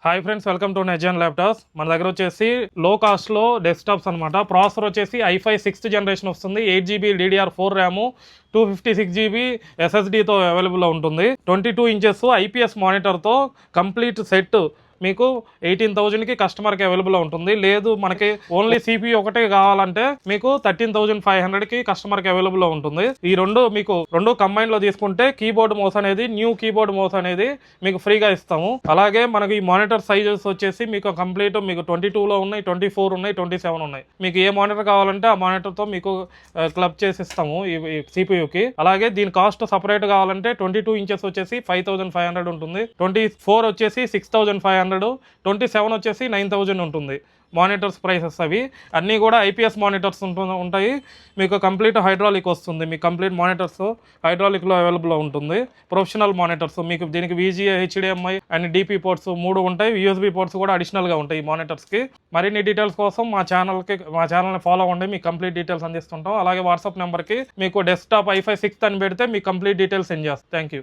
Hi friends, welcome to నెజన్ laptops. మన దగ్గర వచ్చేసి లో కాస్ట్లో డెస్క్టాప్స్ అనమాట. ప్రాసెసర్ వచ్చేసి i5 6th జనరేషన్ వస్తుంది. 8GB DDR4 ర్యామ్, 256GB SSDతో అవైలబుల్లో ఉంటుంది. 22 ఇంచెస్ IPS మానిటర్తో కంప్లీట్ సెట్ మీకు 18,000కి కస్టమర్కి అవైలబుల్లో ఉంటుంది. లేదు మనకి ఓన్లీ CPU ఒకటే కావాలంటే మీకు 13,500కి కస్టమర్కి అవైలబుల్లో ఉంటుంది. ఈ రెండు కంబైన్లో తీసుకుంటే కీబోర్డ్ మౌస్ అనేది, న్యూ కీబోర్డ్ మౌస్ అనేది మీకు ఫ్రీగా ఇస్తాము. అలాగే మనకి ఈ మానిటర్ సైజెస్ వచ్చేసి మీకు కంప్లీట్ మీకు 22లో ఉన్నాయి, 24 ఉన్నాయి, 27 ఉన్నాయి. మీకు ఏ మానిటర్ కావాలంటే ఆ మానిటర్తో మీకు క్లబ్ చేసి ఇస్తాము ఈ CPUకి. అలాగే దీని కాస్ట్ సపరేట్ కావాలంటే 22 ఇంచెస్ వచ్చేసి 5,500 ఉంటుంది, 24 వచ్చేసి 6,500, 27 వచ్చేసి 9,000 ఉంటుంది. మానిటర్స్ ప్రైసెస్ అవి అన్నీ కూడా IPS మానిటర్స్ ఉంటాయి. మీకు కంప్లీట్ హైడ్రాలిక్ వస్తుంది. మీకు కంప్లీట్ మానిటర్స్ హైడ్రాలిక్లో అవైలబుల్లో ఉంటుంది. ప్రొఫెషనల్ మానిటర్స్ మీకు దీనికి VGA, HDMI and DP ports 3 ఉంటాయి. USB పోర్ట్స్ కూడా అడిషనల్గా ఉంటాయి ఈ మానిటర్స్కి. మరిన్ని డీటెయిల్స్ కోసం మా ఛానల్ని ఫాలో అవ్వండి. మీకు కంప్లీట్ డీటెయిల్స్ అందిస్తుంటాం. అలాగే వాట్సాప్ నెంబర్కి మీకు డెస్క్టాప్ i5 6th అని పెడితే మీకు కంప్లీట్ డీటెయిల్స్ సెండ్ చేస్తాం. Thank you.